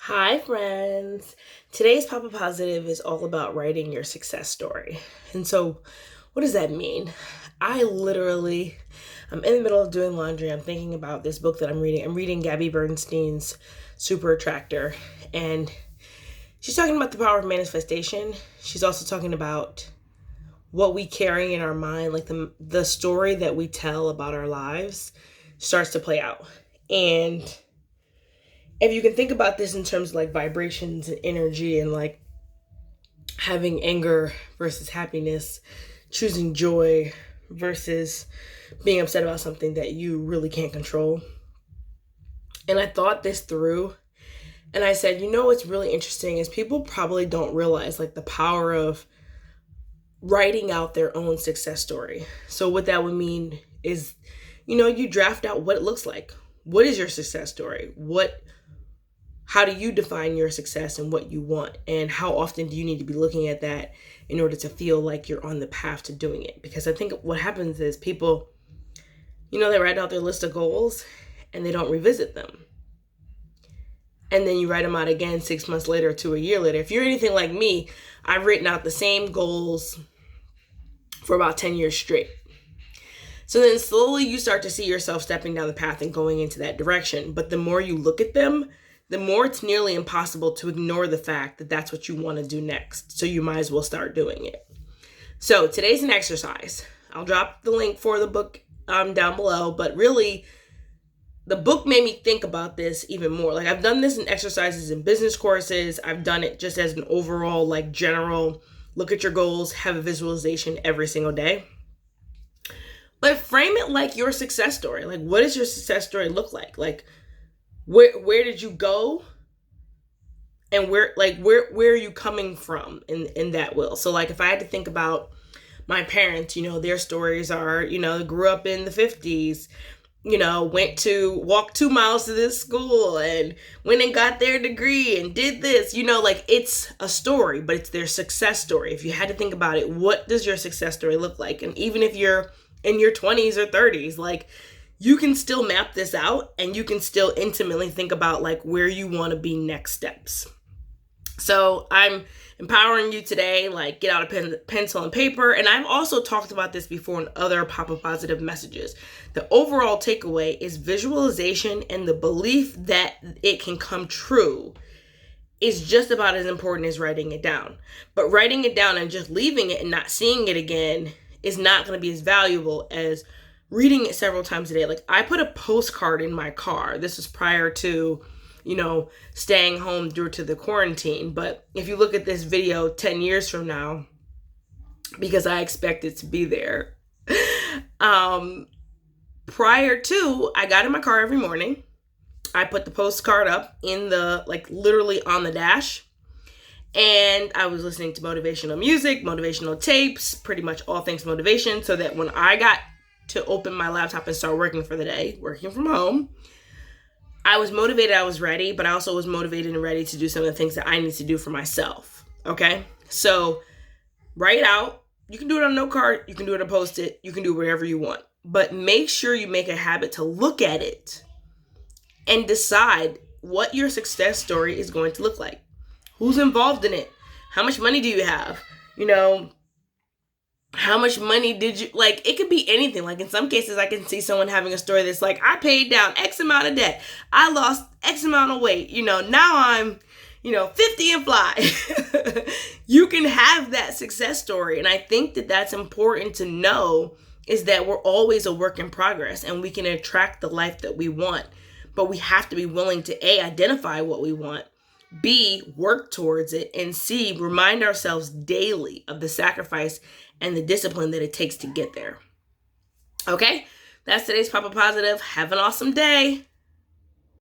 Hi, friends. Today's Papa Positive is all about writing your success story. And so, what does that mean? I'm in the middle of doing laundry. I'm thinking about this book that I'm reading. I'm reading Gabby Bernstein's Super Attractor. And she's talking about the power of manifestation. She's also talking about what we carry in our mind, like the story that we tell about our lives starts to play out. And if you can think about this in terms of like vibrations and energy and like having anger versus happiness, choosing joy versus being upset about something that you really can't control. And I thought this through and I said, what's really interesting is people probably don't realize like the power of writing out their own success story. So what that would mean is, you draft out what it looks like. What is your success story? How do you define your success and what you want? And how often do you need to be looking at that in order to feel like you're on the path to doing it? Because I think what happens is people, they write out their list of goals and they don't revisit them. And then you write them out again 6 months later to a year later. If you're anything like me, I've written out the same goals for about 10 years straight. So then slowly you start to see yourself stepping down the path and going into that direction. But the more you look at them, the more it's nearly impossible to ignore the fact that that's what you want to do next. So you might as well start doing it. So today's an exercise. I'll drop the link for the book down below, but really the book made me think about this even more. Like I've done this in exercises in business courses. I've done it just as an overall like general look at your goals, have a visualization every single day. But frame it like your success story. Like what does your success story look like? Like where did you go? And where are you coming from in that will? So like if I had to think about my parents, their stories are, grew up in the 50s, walked 2 miles to this school and went and got their degree and did this, like it's a story, but it's their success story. If you had to think about it, what does your success story look like? And even if you're in your 20s or 30s, like you can still map this out and you can still intimately think about like where you want to be next steps. So I'm empowering you today, like get out a pencil and paper. And I've also talked about this before in other Papa Positive messages. The overall takeaway is visualization and the belief that it can come true is just about as important as writing it down. But writing it down and just leaving it and not seeing it again is not going to be as valuable as reading it several times a day. Like I put a postcard in my car. This was prior to, staying home due to the quarantine. But if you look at this video 10 years from now, because I expect it to be there, prior to, I got in my car every morning. I put the postcard up in the, like literally on the dash. And I was listening to motivational music, motivational tapes, pretty much all things motivation, so that when I got to open my laptop and start working for the day, working from home, I was motivated, I was ready, but I also was motivated and ready to do some of the things that I need to do for myself. Okay? So write out. You can do it on a note card. You can do it on a Post-it. You can do it wherever you want. But make sure you make a habit to look at it and decide what your success story is going to look like. Who's involved in it? How much money do you have? How much money did you, like, it could be anything. Like in some cases, I can see someone having a story that's like, I paid down X amount of debt. I lost X amount of weight. Now I'm, 50 and fly. You can have that success story. And I think that that's important to know is that we're always a work in progress and we can attract the life that we want. But we have to be willing to A, identify what we want, B, work towards it, and C, remind ourselves daily of the sacrifice and the discipline that it takes to get there. Okay? That's today's Papa Positive. Have an awesome day.